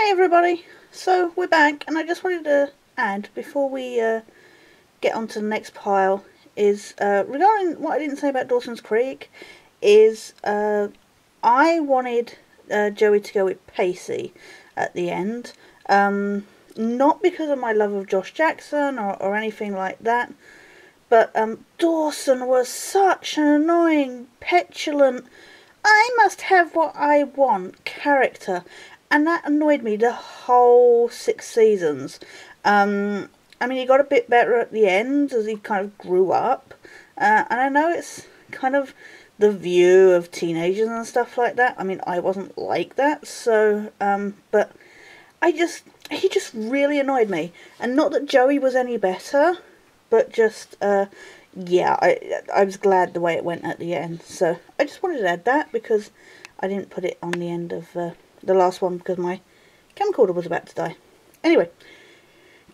Hey everybody, so we're back, and I just wanted to add before we get on to the next pile is regarding what I didn't say about Dawson's Creek is I wanted Joey to go with Pacey at the end, not because of my love of Josh Jackson or anything like that, but Dawson was such an annoying, petulant, I must have what I want character. And that annoyed me the whole 6 seasons. I mean, he got a bit better at the end as he kind of grew up. And I know it's kind of the view of teenagers and stuff like that. I mean, I wasn't like that, so, but he just really annoyed me. And not that Joey was any better, but just, yeah, I was glad the way it went at the end. So I just wanted to add that because I didn't put it on the end of the last one because my camcorder was about to die. Anyway,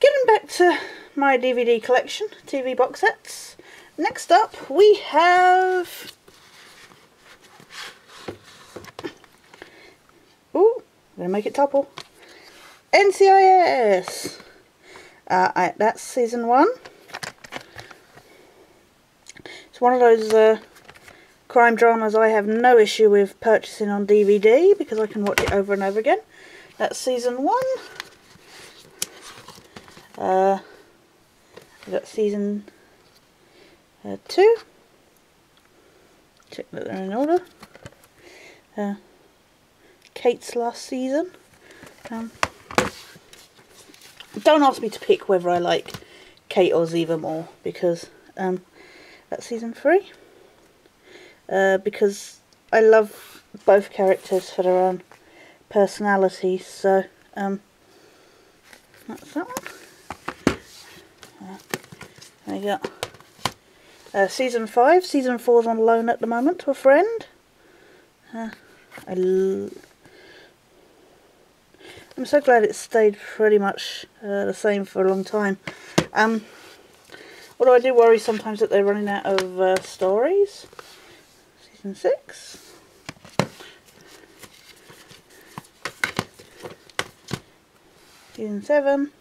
getting back to my DVD collection, TV box sets. Next up we have... Ooh, I'm going to make it topple. NCIS! That's season 1. It's one of those crime dramas I have no issue with purchasing on DVD because I can watch it over and over again. That's season 1. I've got season 2. Check that they're in order. Kate's last season. Don't ask me to pick whether I like Kate or Ziva more because that's season 3. Because I love both characters for their own personalities, so that's that one. There you go. Season 5. Season 4's on loan at the moment to a friend. I'm so glad it stayed pretty much the same for a long time. Although I do worry sometimes that they're running out of stories. Season 6. Season 7.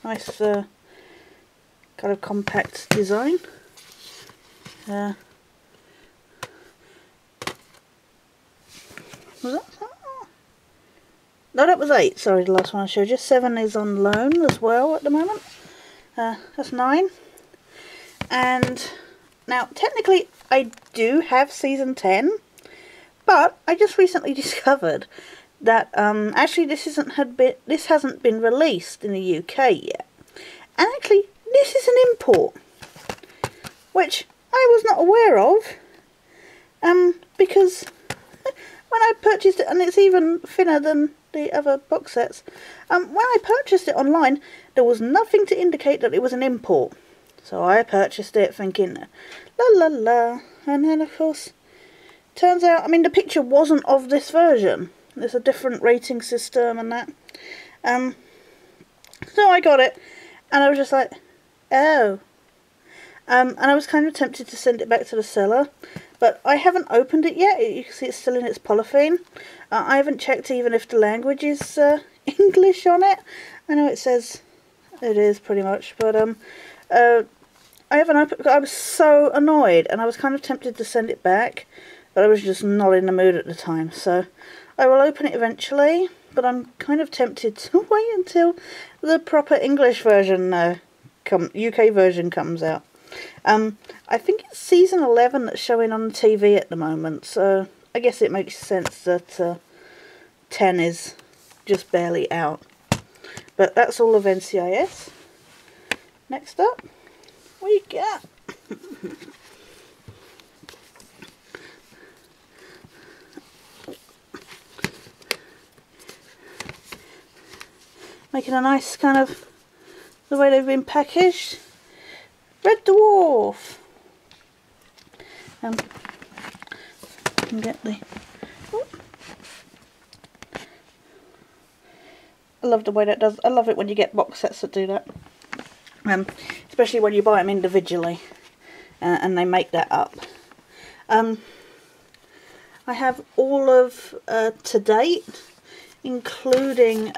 Nice kind of compact design. Was that? No, that was 8. Sorry, the last one I showed you. 7 is on loan as well at the moment. That's 9. And now technically I do have season 10, but I just recently discovered that actually this hasn't been released in the UK yet. And actually this is an import, which I was not aware of, because when I purchased it, and it's even thinner than the other box sets, when I purchased it online there was nothing to indicate that it was an import. So I purchased it thinking, la la la, and then of course, turns out, I mean the picture wasn't of this version. There's a different rating system and that. So I got it, and I was just like, oh. And I was kind of tempted to send it back to the seller, but I haven't opened it yet. You can see it's still in its polythene. I haven't checked even if the language is English on it. I know it says it is pretty much, but I haven't opened. I was so annoyed, and I was kind of tempted to send it back, but I was just not in the mood at the time. So I will open it eventually, but I'm kind of tempted to wait until the proper English version, UK version comes out. I think it's season 11 that's showing on TV at the moment, so I guess it makes sense that 10 is just barely out. But that's all of NCIS. Next up, we got making a nice kind of the way they've been packaged. Red Dwarf. Can get the. Ooh. I love the way that does. I love it when you get box sets that do that. Especially when you buy them individually, and they make that up. I have all of To Date, including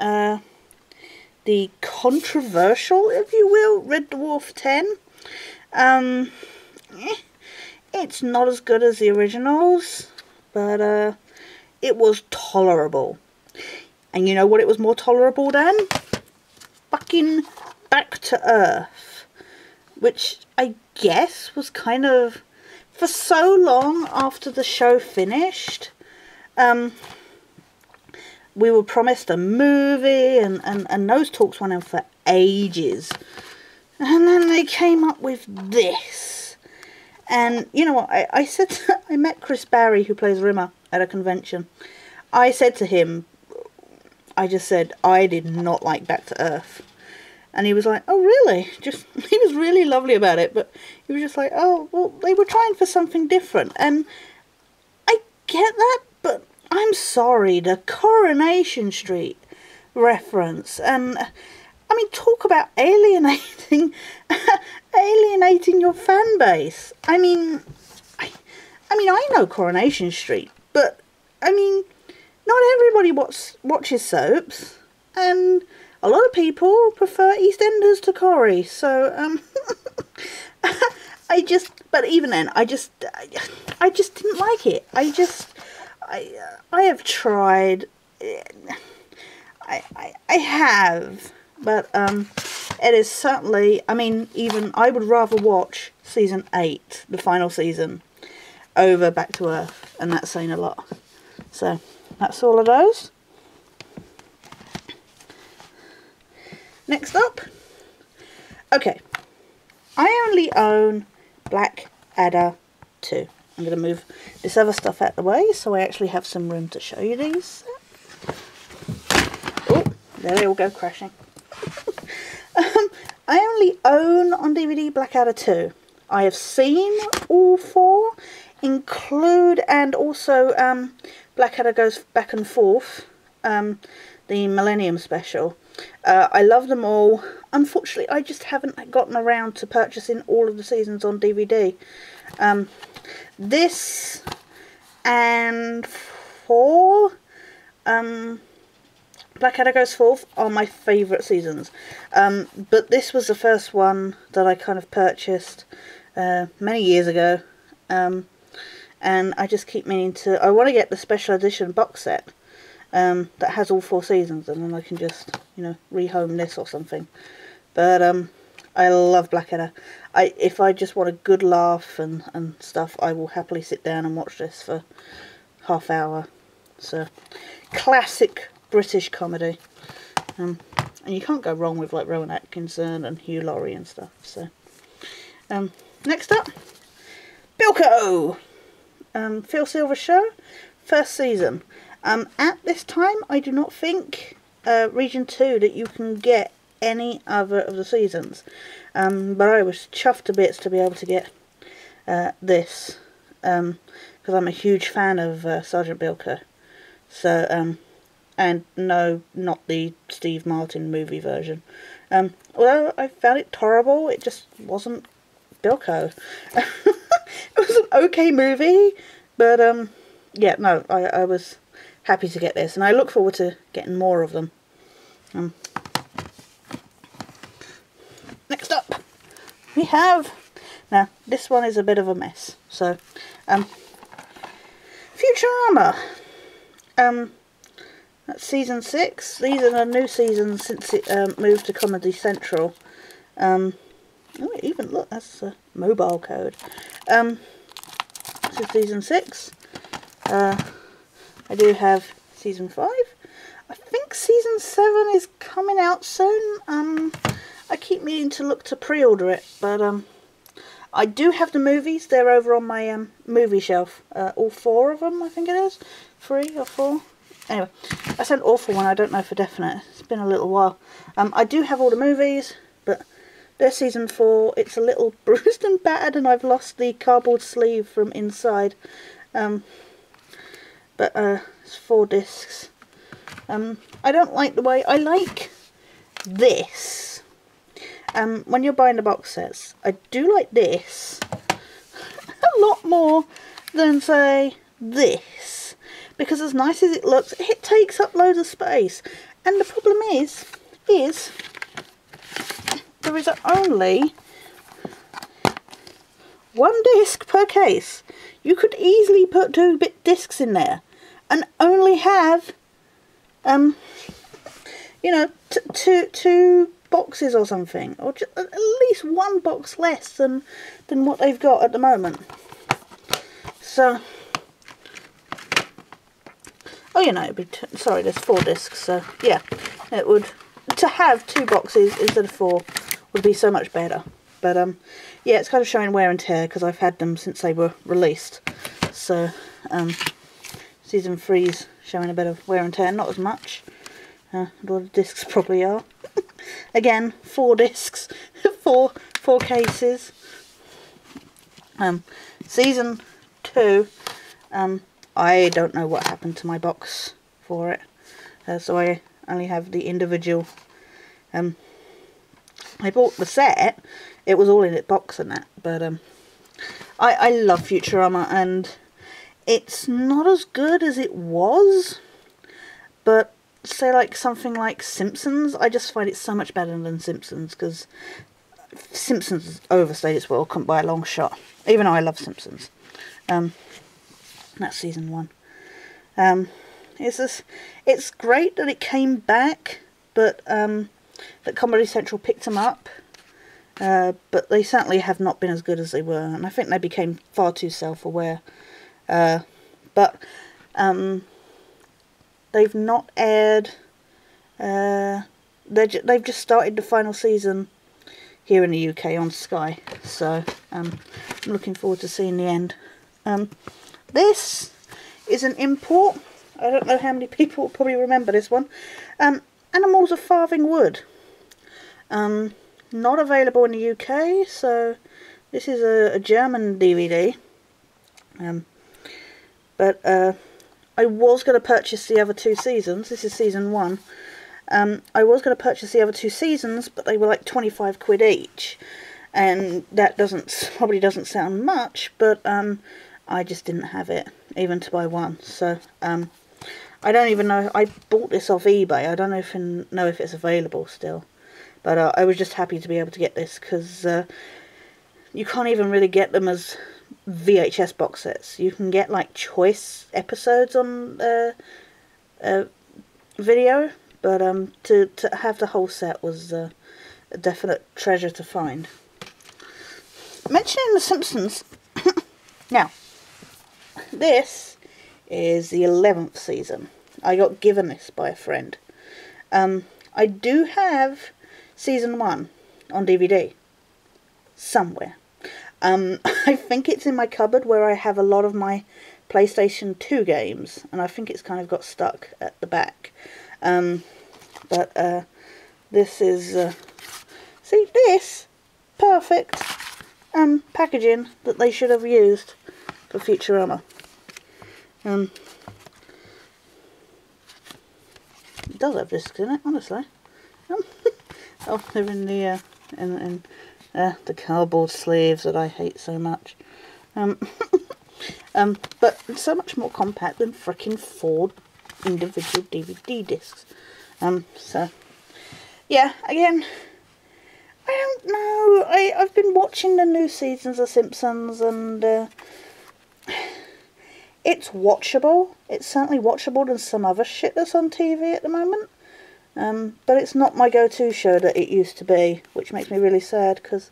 the controversial, if you will, Red Dwarf 10. It's not as good as the originals, but it was tolerable. And you know what it was more tolerable than? Fucking Back to Earth, which I guess was kind of, for so long after the show finished, we were promised a movie, and those talks went on for ages. And then they came up with this. And you know what, I said, I met Chris Barry, who plays Rimmer, at a convention. I said to him, I just said, I did not like Back to Earth. And he was like, oh really? He was really lovely about it, but he was just like, oh, well, they were trying for something different. And I get that, but I'm sorry, the Coronation Street reference, and I mean, talk about alienating your fan base. I mean, I know Coronation Street, but I mean, not everybody watches soaps, and a lot of people prefer EastEnders to Corrie. So but even then, I just didn't like it. I have tried. I have, but it is certainly, I mean, even I would rather watch season 8, the final season, over Back to Earth, and that's saying a lot. So that's all of those. Next up, okay, I only own Blackadder 2. I'm going to move this other stuff out the way so I actually have some room to show you these. Oh, there they all go crashing. I only own on DVD Blackadder 2. I have seen all 4, and also Blackadder Goes Back and Forth, the Millennium Special. I love them all. Unfortunately, I just haven't gotten around to purchasing all of the seasons on DVD. This and 4, Blackadder Goes Forth are my favourite seasons. But this was the first one that I kind of purchased many years ago. And I just keep meaning to, I want to get the special edition box set that has all 4 seasons, and then I can just, you know, rehome this or something. But I love Blackadder. If I just want a good laugh and stuff, I will happily sit down and watch this for half hour. So, classic British comedy. And you can't go wrong with like Rowan Atkinson and Hugh Laurie and stuff. So, next up, Bilko! Phil Silver Show, first season. At this time, I do not think Region 2 that you can get any other of the seasons. But I was chuffed to bits to be able to get this, because I'm a huge fan of Sergeant Bilko. So, and no, not the Steve Martin movie version. Although I found it tolerable, it just wasn't Bilko. It was an okay movie, but yeah, no, I was happy to get this, and I look forward to getting more of them. Next up, we have, now this one is a bit of a mess, so, Futurama, that's season 6, these are the new seasons since it moved to Comedy Central. Oh, even, look, that's a mobile code. This is season 6, I do have season 5, I think season 7 is coming out soon. I keep meaning to look to pre-order it, but I do have the movies. They're over on my movie shelf. All 4 of them, I think it is. 3 or 4. Anyway, I said all for one. I don't know for definite. It's been a little while. I do have all the movies, but they're season 4. It's a little bruised and battered, and I've lost the cardboard sleeve from inside. But it's 4 discs. I don't like the way, I like this. When you're buying the box sets, I do like this a lot more than, say, this. because as nice as it looks, it takes up loads of space. And the problem is there is only one disc per case. You could easily put 2 discs in there and only have, you know, two boxes or something, or just at least 1 box less than what they've got at the moment. So, oh, you know, it'd be sorry, there's 4 discs, so yeah, it would, to have 2 boxes instead of 4 would be so much better. But yeah, it's kind of showing wear and tear because I've had them since they were released. So season 3's showing a bit of wear and tear, not as much. A lot of discs probably are. Again, 4 discs, four cases. Season 2, I don't know what happened to my box for it, so I only have the individual. I bought the set, it was all in its box and that, but I love Futurama, and it's not as good as it was, but say like something like Simpsons, I just find it so much better than Simpsons, because Simpsons overstayed its welcome by a long shot, even though I love Simpsons. That's season 1. It's great that it came back, but that Comedy Central picked them up, but they certainly have not been as good as they were, and I think they became far too self-aware. But they've not aired, they've just started the final season here in the UK on Sky, so I'm looking forward to seeing the end. This is an import. I don't know how many people will probably remember this one. Animals of Farthing Wood. Not available in the UK, so this is a German DVD. But I was going to purchase the other 2 seasons. This is season 1. I was going to purchase the other 2 seasons, but they were like 25 quid each. And that probably doesn't sound much, but I just didn't have it, even to buy one. So I don't even know. I bought this off eBay. I don't know if it's available still. But I was just happy to be able to get this, because you can't even really get them as VHS box sets. You can get like choice episodes on video, but to have the whole set was a definite treasure to find. Mentioning The Simpsons, now this is the 11th season. I got given this by a friend. I do have season 1 on DVD somewhere. I think it's in my cupboard where I have a lot of my PlayStation 2 games, and I think it's kind of got stuck at the back. But this is see, this perfect packaging that they should have used for Futurama. It does have discs in it, honestly. Oh, they're in the the cardboard sleeves that I hate so much. But it's so much more compact than frickin' 4 individual DVD discs. So yeah, again, I don't know. I've been watching the new seasons of Simpsons, and it's watchable. It's certainly watchable than some other shit that's on TV at the moment. But it's not my go-to show that it used to be, which makes me really sad, because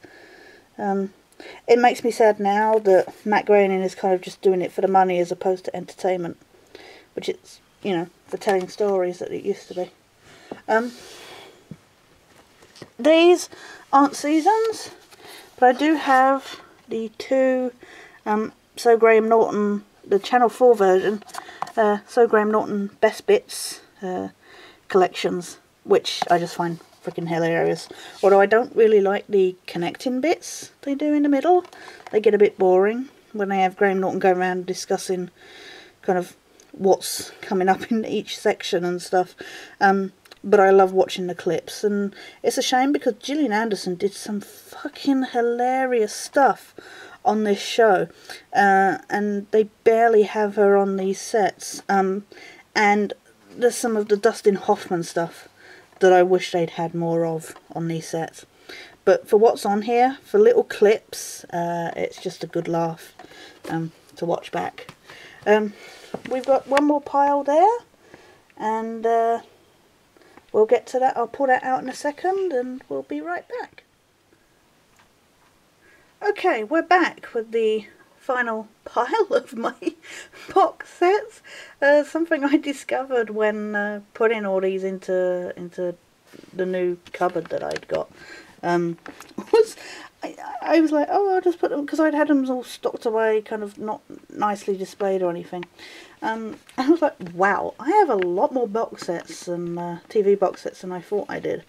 it makes me sad now that Matt Groening is kind of just doing it for the money as opposed to entertainment, which it's, you know, for telling stories that it used to be. These aren't seasons, but I do have the 2 So Graham Norton, the Channel 4 version, So Graham Norton Best Bits collections, which I just find freaking hilarious. Although I don't really like the connecting bits they do in the middle. They get a bit boring when they have Graham Norton go around discussing kind of what's coming up in each section and stuff. But I love watching the clips, and it's a shame because Gillian Anderson did some fucking hilarious stuff on this show, and they barely have her on these sets. And there's some of the Dustin Hoffman stuff that I wish they'd had more of on these sets. But for what's on here, for little clips, it's just a good laugh to watch back. We've got one more pile there, and we'll get to that. I'll pull that out in a second and we'll be right back. Okay, we're back with the final pile of my box sets. Something I discovered when putting all these into the new cupboard that I'd got. Was I was like, oh, I'll just put them, because I'd had them all stocked away, kind of not nicely displayed or anything. I was like, wow, I have a lot more box sets and TV box sets than I thought I did.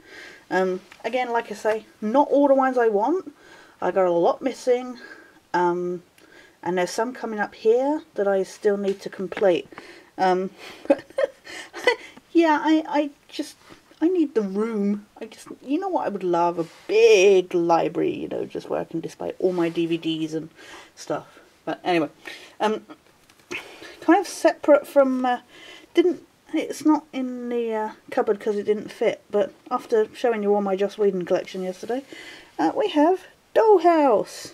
Again, like I say, not all the ones I want. I got a lot missing, and there's some coming up here that I still need to complete. But yeah, I need the room. You know what I would love? A big library, you know, just where I can display all my DVDs and stuff. But anyway, kind of separate from, it's not in the cupboard because it didn't fit, but after showing you all my Joss Whedon collection yesterday, we have Dollhouse.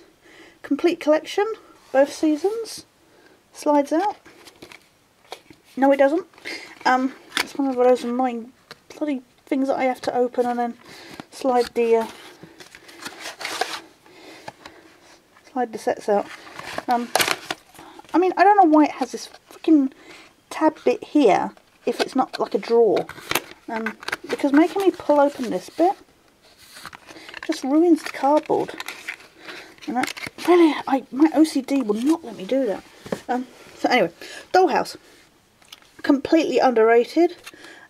Complete collection, both seasons. Slides out. No, it doesn't. It's one of those annoying bloody things that I have to open and then slide the sets out. I mean, I don't know why it has this freaking tab bit here if it's not like a drawer. Because making me pull open this bit just ruins the cardboard. And that really, my OCD will not let me do that. So anyway, Dollhouse. Completely underrated.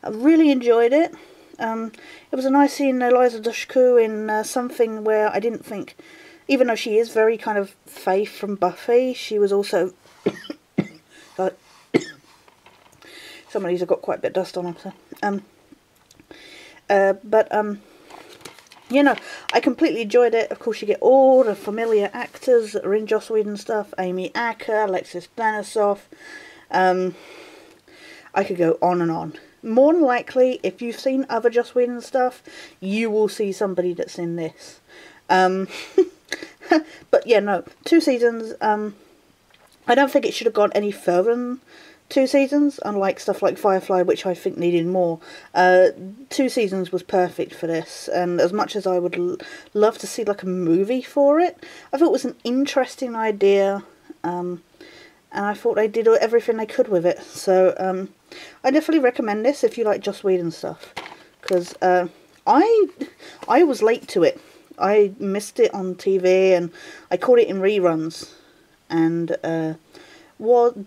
I really enjoyed it. It was a nice seeing Eliza Dushku in something where I didn't think, even though she is very kind of Faith from Buffy, she was also some of these have got quite a bit of dust on them. So, you know, I completely enjoyed it. Of course, you get all the familiar actors that are in Joss Whedon stuff. Amy Acker, Alexis Stanisoff. I could go on and on. More than likely, if you've seen other Joss Whedon stuff, you will see somebody that's in this. But yeah, no, 2 seasons. I don't think it should have gone any further than 2 seasons, unlike stuff like Firefly, which I think needed more. 2 seasons was perfect for this, and as much as I would love to see like a movie for it, I thought it was an interesting idea, and I thought they did everything they could with it. So I definitely recommend this if you like Joss Whedon stuff, because I was late to it. I missed it on TV, and I caught it in reruns, and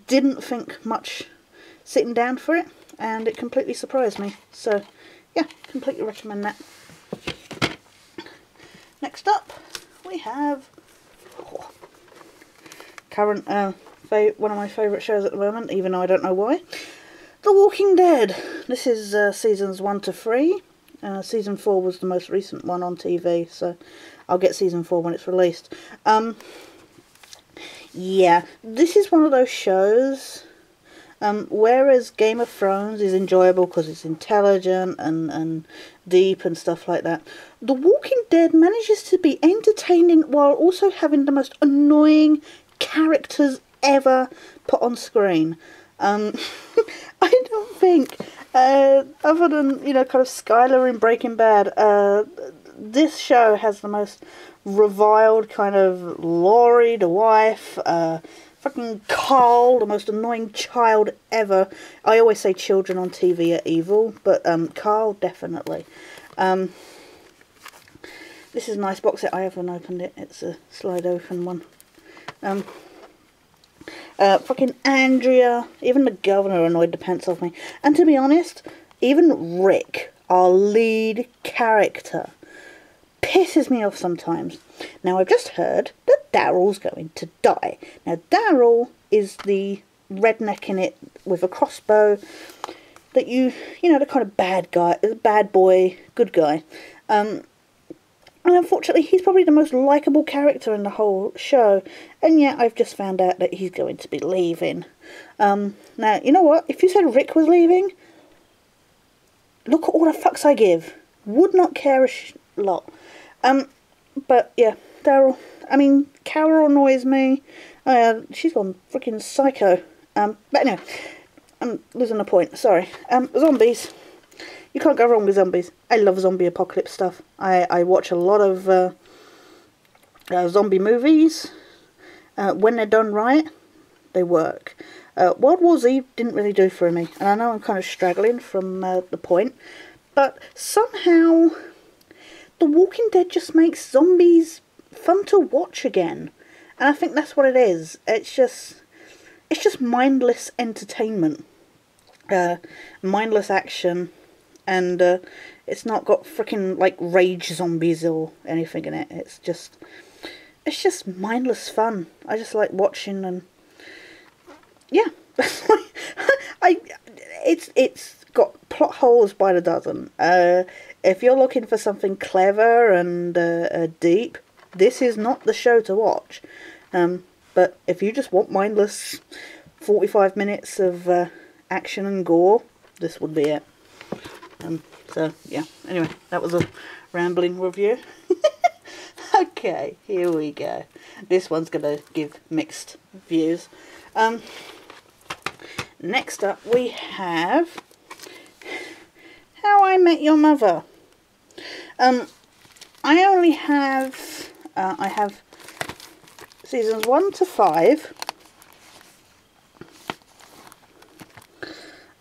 didn't think much sitting down for it, and it completely surprised me. So yeah, completely recommend that. Next up we have current one of my favourite shows at the moment, even though I don't know why, The Walking Dead. This is seasons 1 to 3. Season 4 was the most recent one on TV, so I'll get season 4 when it's released. Yeah, this is one of those shows, whereas Game of Thrones is enjoyable because it's intelligent and deep and stuff like that, The Walking Dead manages to be entertaining while also having the most annoying characters ever put on screen. I don't think, other than, you know, kind of Skylar in Breaking Bad, this show has the most reviled kind of Laurie, the wife, fucking Carl, the most annoying child ever. I always say children on TV are evil, but Carl definitely. This is a nice box set. I haven't opened it. It's a slide open one. Fucking Andrea, even the governor annoyed the pants off me. And to be honest, even Rick, our lead character, pisses me off sometimes. Now, I've just heard that Daryl's going to die. Now, Daryl is the redneck in it with a crossbow that you know, the kind of bad guy, bad boy, good guy. And unfortunately, he's probably the most likeable character in the whole show. And yet, I've just found out that he's going to be leaving. Now, you know what? If you said Rick was leaving, look at all the fucks I give. Would not care a lot. But yeah, Daryl. I mean, Carol annoys me. She's gone freaking psycho. But anyway, I'm losing the point. Sorry. Zombies. You can't go wrong with zombies. I love zombie apocalypse stuff. I watch a lot of zombie movies. When they're done right, they work. World War Z didn't really do for me. And I know I'm kind of straggling from the point. But somehow, The Walking Dead just makes zombies fun to watch again. And I think that's what it is. It's just mindless entertainment. Mindless action. And it's not got freaking like rage zombies or anything in it. It's just mindless fun. I just like watching, and yeah, it's got plot holes by the dozen. If you're looking for something clever and deep, this is not the show to watch. But if you just want mindless 45 minutes of action and gore, this would be it. So, yeah. Anyway, that was a rambling review. Okay, here we go. This one's going to give mixed views. Next up, we have How I Met Your Mother. I only have... I have seasons 1 to 5.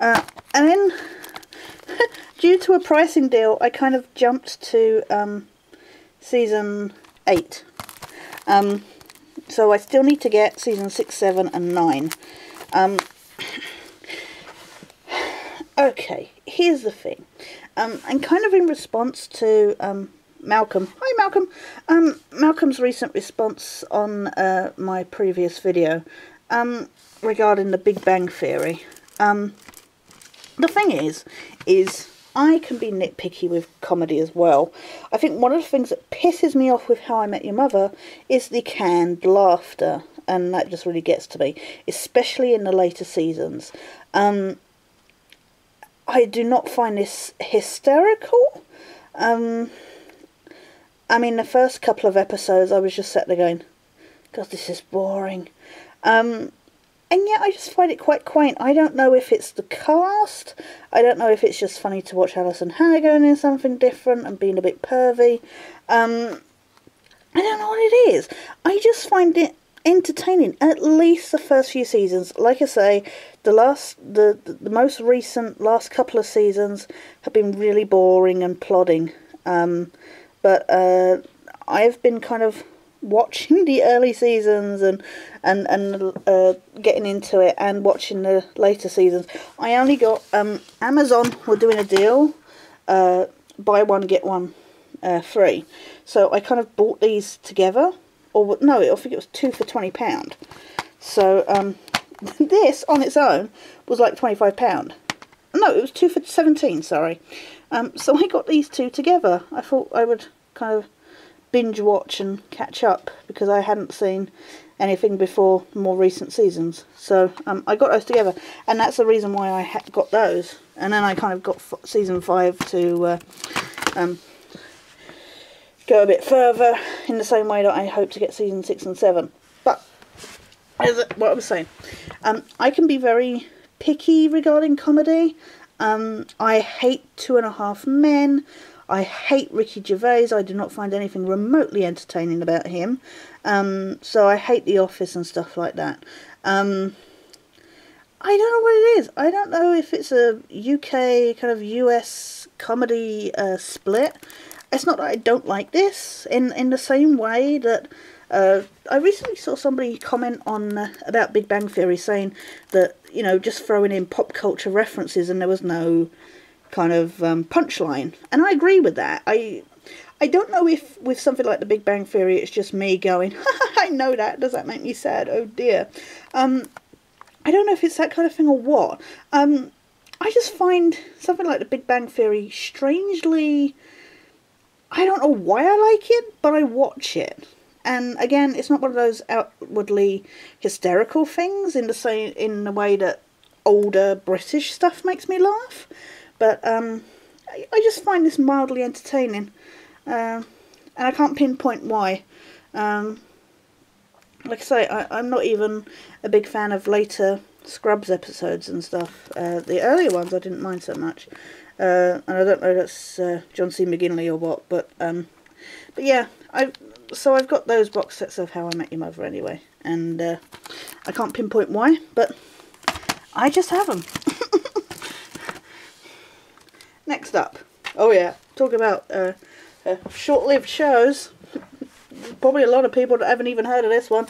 And then... due to a pricing deal, I kind of jumped to season 8. So I still need to get season 6, 7 and 9. Okay, here's the thing. And kind of in response to Malcolm. Hi, Malcolm. Malcolm's recent response on my previous video regarding the Big Bang Theory. The thing is I can be nitpicky with comedy as well. I think one of the things that pisses me off with How I Met Your Mother is the canned laughter, and that just really gets to me, especially in the later seasons. I do not find this hysterical. I mean, the first couple of episodes I was just sat there going, God, this is boring. And yet I just find it quite quaint. I don't know if it's the cast. I don't know if it's just funny to watch Alison Hannah going in something different and being a bit pervy. I don't know what it is. I just find it entertaining. At least the first few seasons. Like I say, the most recent last couple of seasons have been really boring and plodding. But I've been kind of watching the early seasons and getting into it and watching the later seasons. I only got Amazon were doing a deal, buy one get one free, so I kind of bought these together, or no, I think it was 2 for £20. So this on its own was like £25. No, it was 2 for 17, sorry. So I got these two together. I thought I would kind of binge watch and catch up, because I hadn't seen anything before more recent seasons. So I got those together, and that's the reason why I got those. And then I kind of got season 5 to go a bit further, in the same way that I hope to get season 6 and 7. But as what I was saying, I can be very picky regarding comedy. I hate 2.5 Men. I hate Ricky Gervais. I do not find anything remotely entertaining about him. So I hate The Office and stuff like that. I don't know what it is. I don't know if it's a UK kind of US comedy split. It's not that I don't like this. In the same way that I recently saw somebody comment on about Big Bang Theory, saying that, you know, just throwing in pop culture references and there was no kind of punchline, and I agree with that. I don't know if with something like the Big Bang Theory it's just me going, I know that, does that make me sad, oh dear. I don't know if it's that kind of thing or what. I just find something like the Big Bang Theory strangely I don't know why I like it, but I watch it. And again, it's not one of those outwardly hysterical things in the way that older British stuff makes me laugh. But I just find this mildly entertaining. And I can't pinpoint why. Like I say, I'm not even a big fan of later Scrubs episodes and stuff. The earlier ones I didn't mind so much. And I don't know if that's John C. McGinley or what, but yeah, I've got those box sets of How I Met Your Mother anyway, and I can't pinpoint why, but I just have them. Next up, oh yeah, talk about short-lived shows. Probably a lot of people that haven't even heard of this one.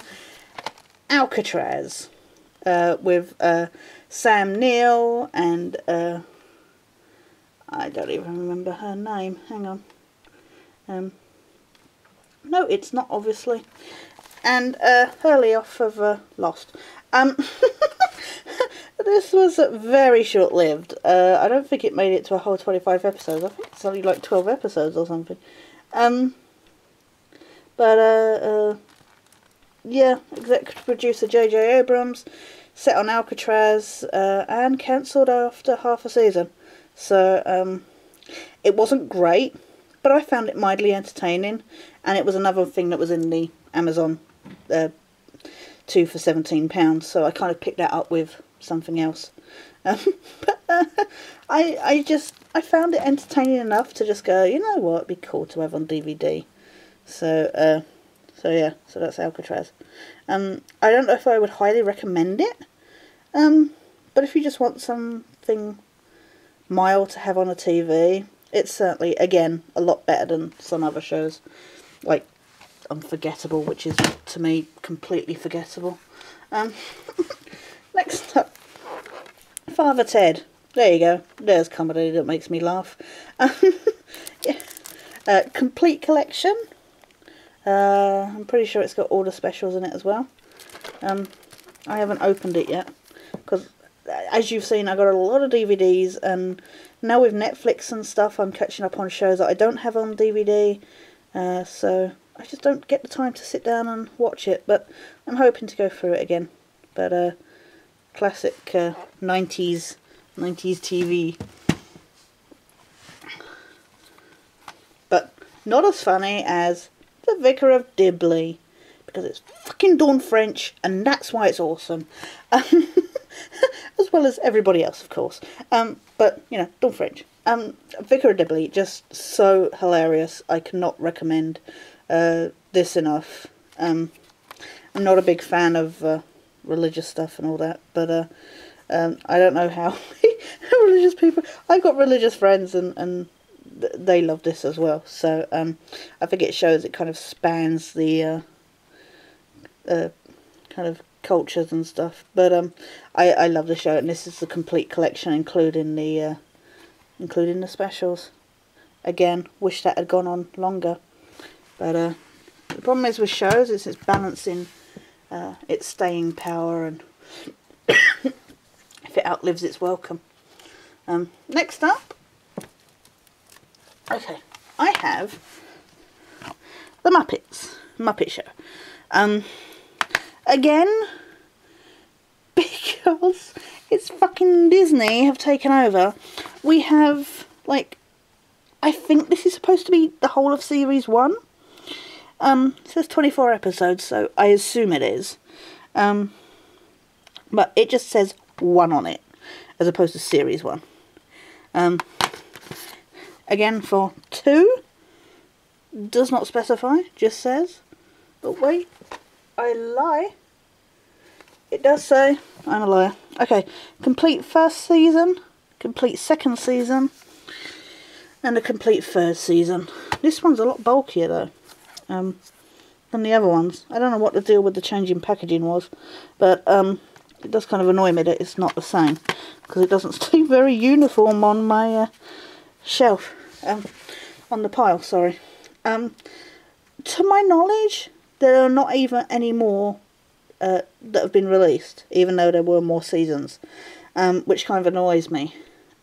Alcatraz, with Sam Neill and I don't even remember her name. Hang on. No, it's not, obviously. And Hurley off of Lost. This was very short-lived. I don't think it made it to a whole 25 episodes. I think it's only like 12 episodes or something. Yeah, executive producer J.J. Abrams, set on Alcatraz, and cancelled after half a season. So, it wasn't great, but I found it mildly entertaining, and it was another thing that was in the Amazon 2 for £17, so I kind of picked that up with something else. But I found it entertaining enough to just go, you know what, it'd be cool to have on DVD. So yeah, so that's Alcatraz. I don't know if I would highly recommend it, but if you just want something mild to have on a TV, it's certainly, again, a lot better than some other shows, like Unforgettable, which is, to me, completely forgettable. Next up, Father Ted. There you go. There's comedy that makes me laugh. Yeah. Complete collection. I'm pretty sure it's got all the specials in it as well. I haven't opened it yet, because as you've seen, I got a lot of DVDs, and now with Netflix and stuff, I'm catching up on shows that I don't have on DVD, so I just don't get the time to sit down and watch it, but I'm hoping to go through it again. But classic 90s TV. But not as funny as The Vicar of Dibley, because it's fucking Dawn French, and that's why it's awesome. As well as everybody else, of course. But, you know, Dawn French. Vicar of Dibley, just so hilarious. I cannot recommend this enough. I'm not a big fan of religious stuff and all that, but I don't know how religious people... I've got religious friends, and they love this as well, so I think it shows it kind of spans the kind of cultures and stuff, but I love the show, and this is the complete collection, including the specials. Again, wish that had gone on longer, but the problem is with shows is it's balancing its staying power and if it outlives its welcome. Next up, okay, I have The Muppet Show. Again, because it's fucking Disney have taken over, we have, like, I think this is supposed to be the whole of series 1. It says 24 episodes, so I assume it is. But it just says 1 on it, as opposed to series 1. Again, for 2, does not specify, just says. But wait, I lie. It does say, I'm a liar. Okay, complete first season, complete second season, and a complete third season. This one's a lot bulkier though, than the other ones. I don't know what the deal with the changing packaging was, but it does kind of annoy me that it's not the same, because it doesn't stay very uniform on my shelf, on the pile, sorry. To my knowledge, there are not even any more that have been released, even though there were more seasons, which kind of annoys me.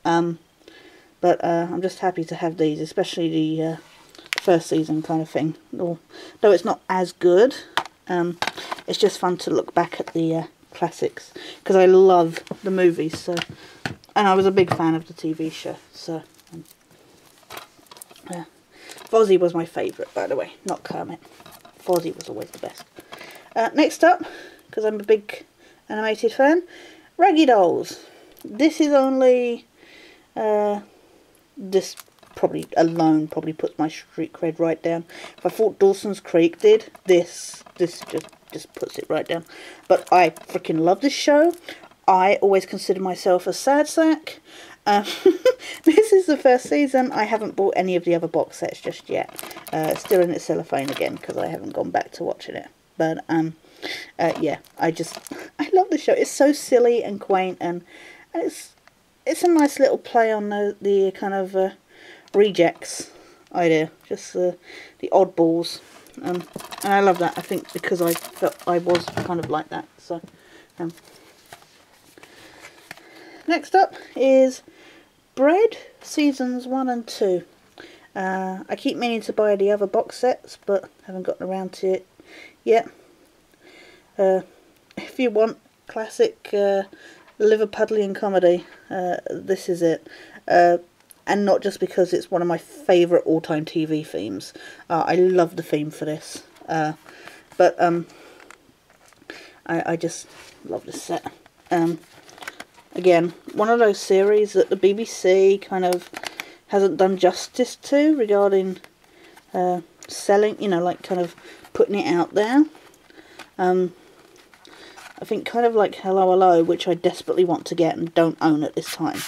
But I'm just happy to have these, especially the first season kind of thing. Though it's not as good, it's just fun to look back at the classics, because I love the movies. So, and I was a big fan of the TV show. So, Fozzie was my favourite, by the way, not Kermit. Fozzie was always the best. Next up, because I'm a big animated fan, Raggy Dolls. This is only, this probably alone puts my street cred right down. If I thought Dawson's Creek did, this just puts it right down. But I freaking love this show. I always consider myself a sad sack. This is the first season. I haven't bought any of the other box sets just yet. Still in its cellophane again, because I haven't gone back to watching it. But yeah, I love the show. It's so silly and quaint, and it's a nice little play on the kind of rejects idea, just the oddballs, and I love that. I think because I felt I was kind of like that. So next up is Bread Seasons 1 and 2. I keep meaning to buy the other box sets, but haven't gotten around to it yet. If you want classic Liverpudlian comedy, this is it. And not just because it's one of my favourite all-time TV themes. I love the theme for this. But I just love this set. Again, one of those series that the BBC kind of hasn't done justice to regarding selling, you know, like kind of putting it out there. I think kind of like Hello Hello, which I desperately want to get and don't own at this time.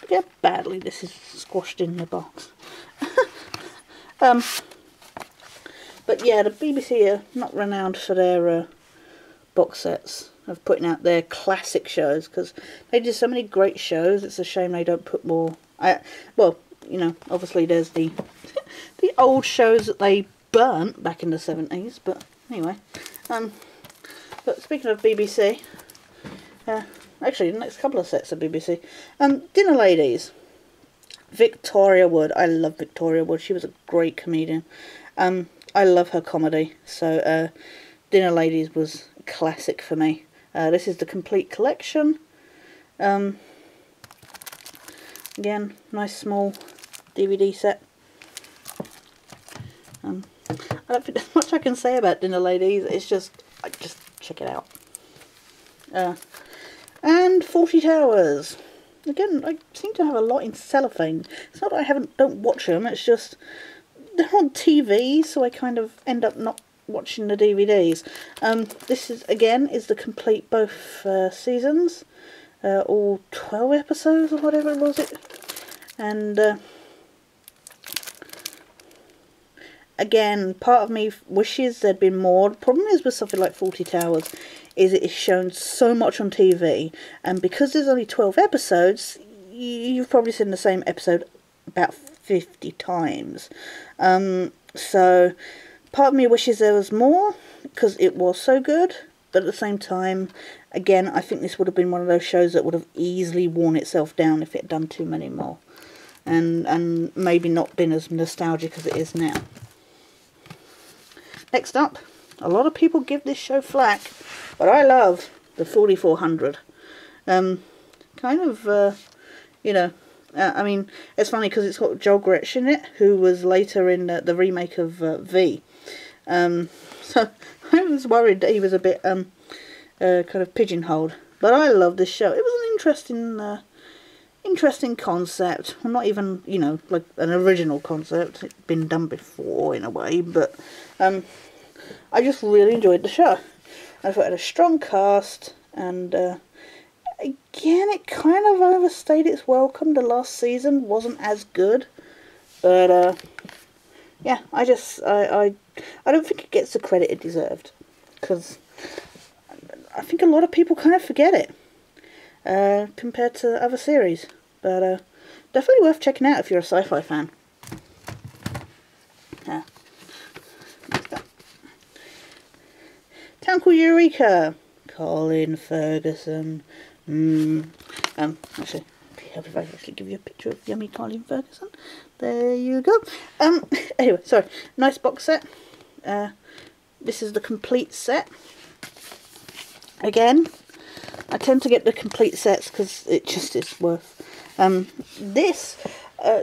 Look how badly this is squashed in the box. But yeah, the BBC are not renowned for their box sets of putting out their classic shows, because they do so many great shows. It's a shame they don't put more. Well, you know, obviously there's the the old shows that they burnt back in the 70s. But anyway, but speaking of BBC, actually the next couple of sets of BBC, Dinner Ladies. Victoria Wood. I love Victoria Wood. She was a great comedian. I love her comedy. So Dinner Ladies was a classic for me. This is the complete collection. Again, nice small DVD set. I don't think there's much I can say about Dinner Ladies. It's just check it out. And 40 Towers. Again, I seem to have a lot in cellophane. It's not that I don't watch them. It's just they're on TV, so I kind of end up not watching the DVDs. This is the complete both seasons, all 12 episodes or whatever was it, and again, part of me wishes there'd been more. The problem is with something like 40 Towers is it is shown so much on TV, and because there's only 12 episodes, you've probably seen the same episode about 50 times. So part of me wishes there was more, because it was so good, but at the same time, again, I think this would have been one of those shows that would have easily worn itself down if it had done too many more, and maybe not been as nostalgic as it is now. Next up, a lot of people give this show flack, but I love the 4400. Kind of, you know, I mean, it's funny because it's got Joel Gretsch in it, who was later in the remake of V. So I was worried that he was a bit kind of pigeonholed, but I love this show. It was an interesting concept. Well, not even, you know, like an original concept. It's been done before in a way, but I just really enjoyed the show. I thought it had a strong cast, and again, it kind of overstayed its welcome. The last season wasn't as good, but yeah, I don't think it gets the credit it deserved, because I think a lot of people kind of forget it compared to other series. But definitely worth checking out if you're a sci-fi fan. Yeah. Next up, Town Called Eureka. Colin Ferguson. Actually, If I actually give you a picture of Yummy Colin Ferguson. There you go. Anyway, sorry. Nice box set. This is the complete set. Again, I tend to get the complete sets because it just is worth. This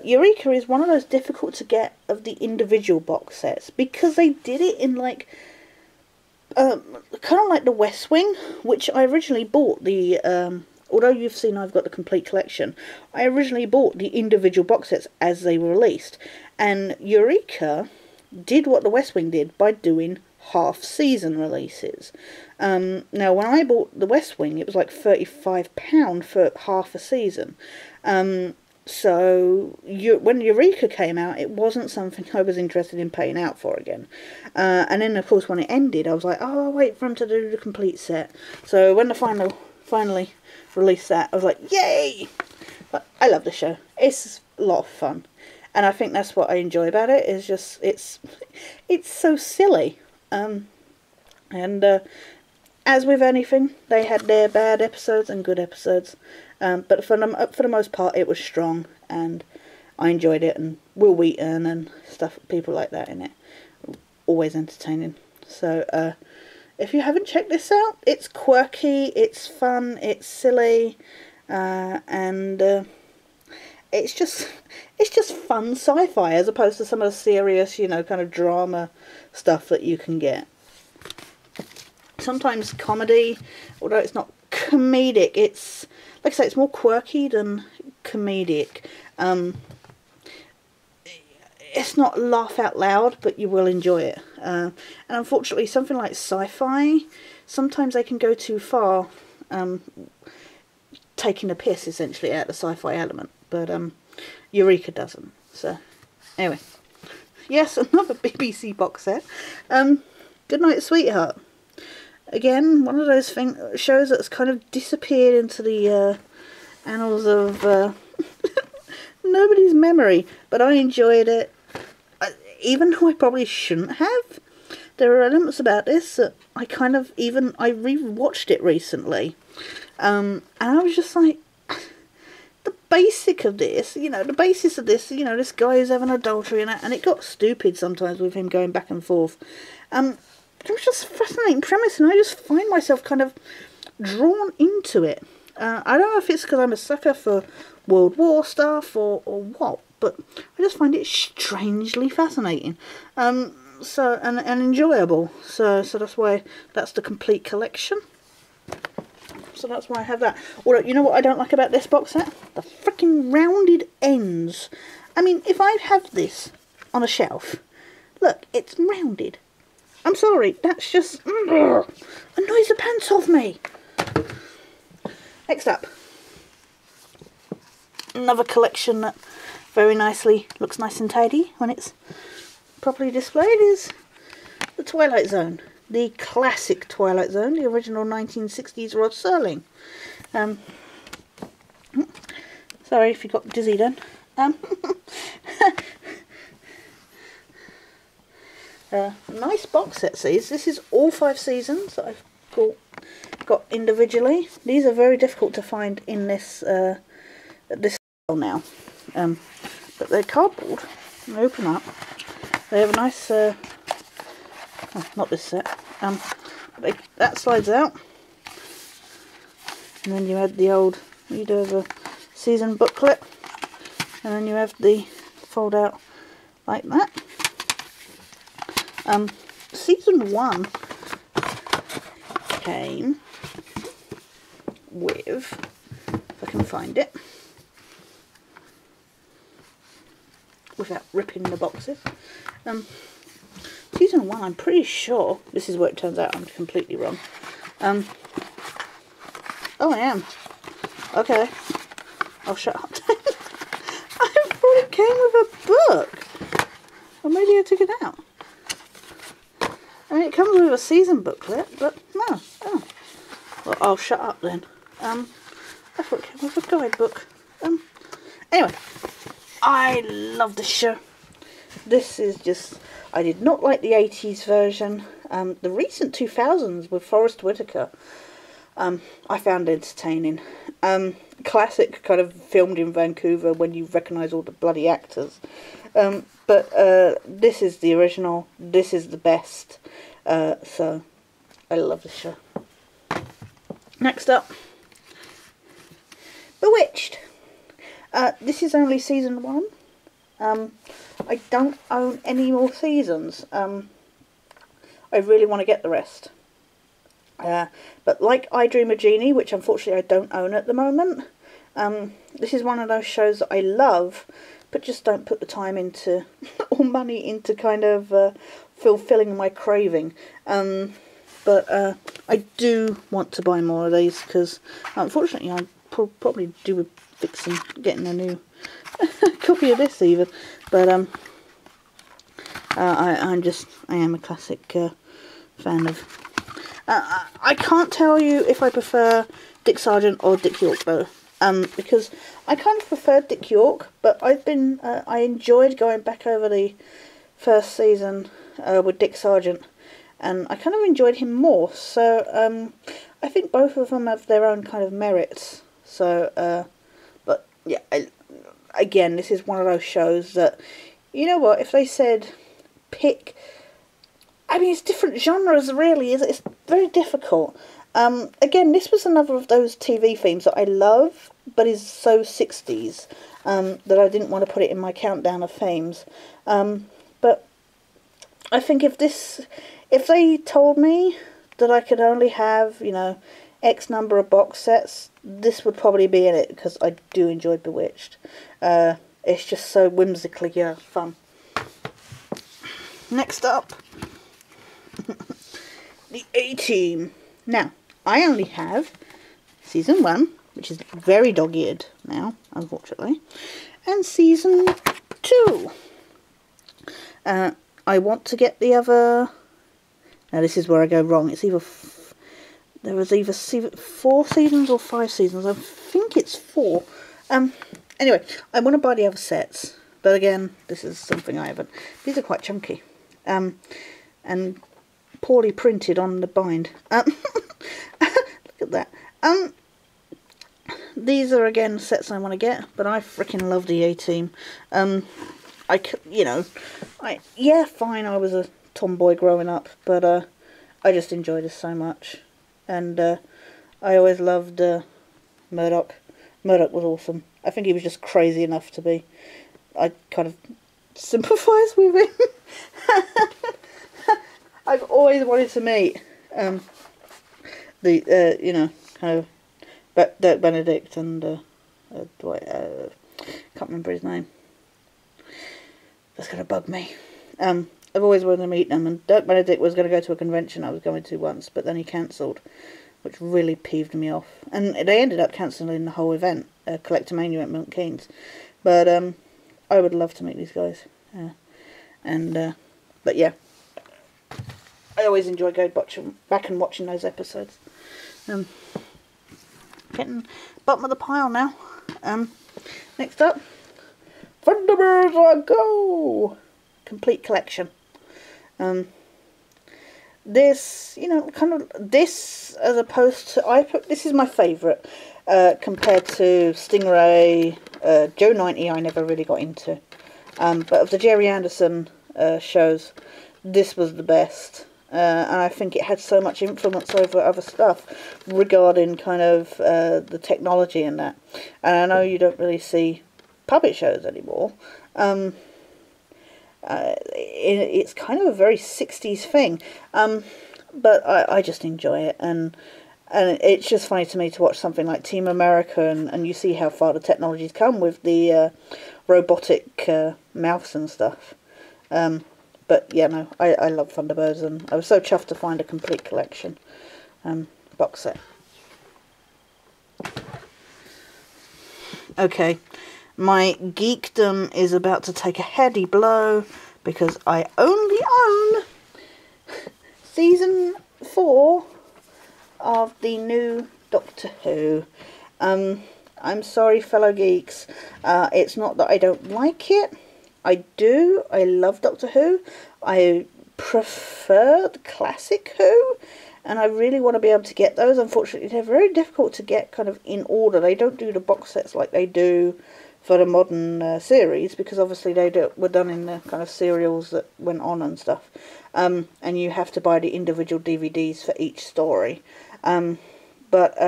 Eureka is one of those difficult to get of the individual box sets because they did it in like kind of like the West Wing, which I originally bought the. Although you've seen I've got the complete collection, I originally bought the individual box sets as they were released, and Eureka did what the West Wing did by doing half-season releases. Now, when I bought the West Wing, it was like £35 for half a season. So when Eureka came out, it wasn't something I was interested in paying out for again. And then, of course, when it ended, I was like, oh, I'll wait for them to do the complete set. So when the finally released that, I was like, yay! But I love the show. It's a lot of fun. And I think that's what I enjoy about it, is just, it's so silly. As with anything, they had their bad episodes and good episodes. But for the most part, it was strong, and I enjoyed it. And Will Wheaton and stuff, people like that in it, always entertaining. So if you haven't checked this out, it's quirky, it's fun, it's silly, and it's just fun sci-fi as opposed to some of the serious, you know, kind of drama stuff that you can get. Sometimes comedy, although it's not comedic, it's, like I say, it's more quirky than comedic. It's not laugh out loud, but you will enjoy it. And unfortunately, something like sci-fi, sometimes they can go too far, taking a piss, essentially, out of the sci-fi element. But Eureka doesn't. So, anyway. Yes, another BBC box set. Goodnight, Sweetheart. Again, one of those shows that's kind of disappeared into the annals of nobody's memory. But I enjoyed it. Even though I probably shouldn't have. There are elements about this that I re-watched it recently. And I was just like, the basis of this, you know, this guy is having adultery and it got stupid sometimes with him going back and forth. It was just a fascinating premise, and I just find myself kind of drawn into it. I don't know if it's because I'm a sucker for World War stuff or what, but I just find it strangely fascinating. And enjoyable. So that's why that's the complete collection. So that's why I have that. Although, you know what I don't like about this box set? The freaking rounded ends. I mean, if I have this on a shelf, look, it's rounded. I'm sorry, that's just annoys the pants off me. Next up, another collection that very nicely looks nice and tidy when it's properly displayed is the Twilight Zone. The classic Twilight Zone, the original 1960s Rod Serling. Sorry if you got dizzy then. Nice box set these. This is all 5 seasons that I've got individually. These are very difficult to find in this style now. But they're cardboard. They open up. They have a nice not this set. That slides out. And then you had the old, you do have a season booklet. And then you have the fold out like that. Season 1 came with, if I can find it, without ripping the boxes. Season 1, I'm pretty sure, this is where it turns out I'm completely wrong. Oh, I am. Okay. I'll shut up. I thought it came with a book. Or maybe I took it out. I mean, it comes with a season booklet, but no. Oh. Well, I'll shut up then. I thought it came with a guidebook. Anyway, I love this show. This is just, I did not like the 80s version. The recent 2000s with Forrest Whitaker, I found entertaining. classic kind of filmed in Vancouver when you recognise all the bloody actors. But this is the original. This is the best. So I love this show. Next up, Bewitched. This is only season 1. I don't own any more seasons. I really want to get the rest. But like I Dream of Jeannie, which unfortunately I don't own at the moment, this is one of those shows that I love, but just don't put the time into, or money into kind of fulfilling my craving. But I do want to buy more of these, because unfortunately I probably do fixing getting a new copy of this even. But I am a classic fan of. I can't tell you if I prefer Dick Sargent or Dick York though, because I kind of preferred Dick York, but I enjoyed going back over the first season with Dick Sargent, and I kind of enjoyed him more. So I think both of them have their own kind of merits. So, but yeah, again, this is one of those shows that, you know what, if they said pick, I mean, it's different genres really, it's very difficult. Again, this was another of those TV themes that I love, but is so 60s, that I didn't want to put it in my countdown of themes. But I think if they told me that I could only have, you know, X number of box sets, this would probably be in it, because I do enjoy Bewitched. It's just so whimsically fun. Next up, the A-Team. Now, I only have season 1, which is very dog-eared now, unfortunately, and season 2. I want to get the other. Now, this is where I go wrong. It's either there was either 4 seasons or 5 seasons. I think it's 4. Anyway, I want to buy the other sets, but again, this is something I haven't. These are quite chunky, and poorly printed on the bind. Look at that. These are again sets I want to get, but I freaking love the A-Team. Yeah, fine, I was a tomboy growing up, but I just enjoyed this so much, and I always loved Murdoch. Murdoch was awesome. I think he was just crazy enough to be. I kind of sympathise with him. I've always wanted to meet the kind of Dirk Benedict and Dwight. Can't remember his name. That's gonna bug me. I've always wanted to meet them, and Dirk Benedict was going to go to a convention I was going to once, but then he cancelled, which really peeved me off. And they ended up cancelling the whole event, Collectomania at Milton Keynes. But I would love to meet these guys. But yeah, I always enjoy going back and watching those episodes. Getting bottom of the pile now. Next up, Thunderbirds Are Go! Complete collection. This, this as opposed to, this is my favourite, compared to Stingray, Joe 90 I never really got into. But of the Jerry Anderson shows, this was the best. And I think it had so much influence over other stuff regarding kind of the technology and that. And I know you don't really see puppet shows anymore. It's kind of a very 60s thing, but I just enjoy it, and it's just funny to me to watch something like Team America, and you see how far the technology's come with the robotic mouths and stuff. But yeah, no, I love Thunderbirds, and I was so chuffed to find a complete collection box set. Okay. My geekdom is about to take a heady blow because I only own season 4 of the new Doctor Who. I'm sorry, fellow geeks. It's not that I don't like it. I do. I love Doctor Who. I prefer the classic Who. and I really want to be able to get those. Unfortunately, they're very difficult to get kind of in order. They don't do the box sets like they do for the modern series, because obviously were done in the kind of serials that went on and stuff, and you have to buy the individual DVDs for each story. But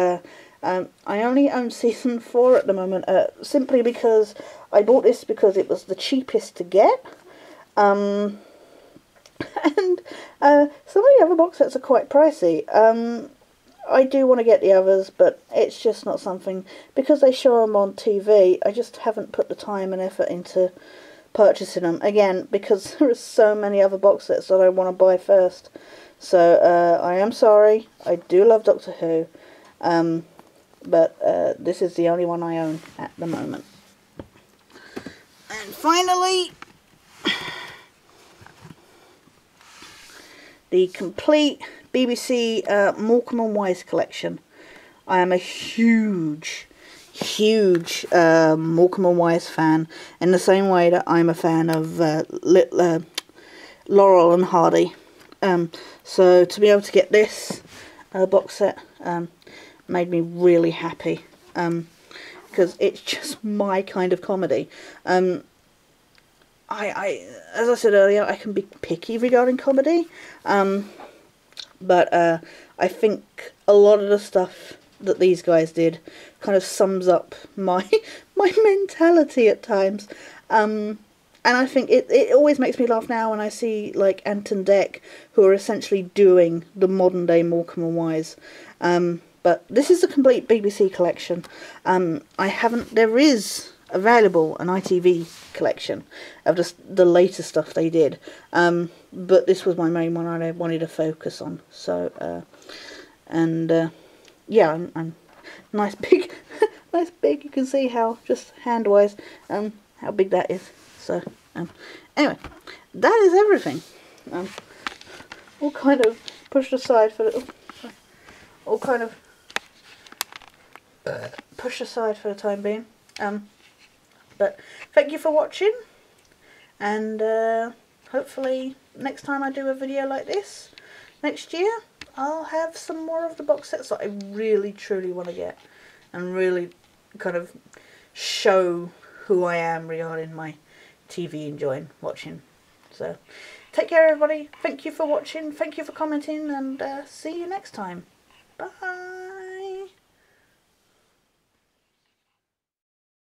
I only own season 4 at the moment, simply because I bought this because it was the cheapest to get. And some of the other box sets are quite pricey. I do want to get the others, but it's just not something, because they show them on TV, I just haven't put the time and effort into purchasing them. Again, because there are so many other box sets that I want to buy first. So, I am sorry, I do love Doctor Who, but this is the only one I own at the moment. And finally, the complete BBC Morecambe and Wise collection. I am a huge Morecambe and Wise fan, in the same way that I'm a fan of Laurel and Hardy. So to be able to get this box set made me really happy, because it's just my kind of comedy. As I said earlier, I can be picky regarding comedy, but I think a lot of the stuff that these guys did kind of sums up my mentality at times. And I think it always makes me laugh now when I see, like, Ant and Dec, who are essentially doing the modern day Morecambe and Wise. But this is a complete BBC collection. There is available an ITV collection of just the latest stuff they did. But this was my main one I wanted to focus on. So, yeah, I'm nice big, nice big. You can see how, just hand-wise, how big that is. So, anyway, that is everything. All kind of pushed aside for the, all kind of pushed aside for the time being. But thank you for watching, and hopefully next time I do a video like this next year, I'll have some more of the box sets that I really truly want to get, and really kind of show who I am regarding my TV enjoying watching. So take care everybody, thank you for watching, thank you for commenting, and see you next time. Bye.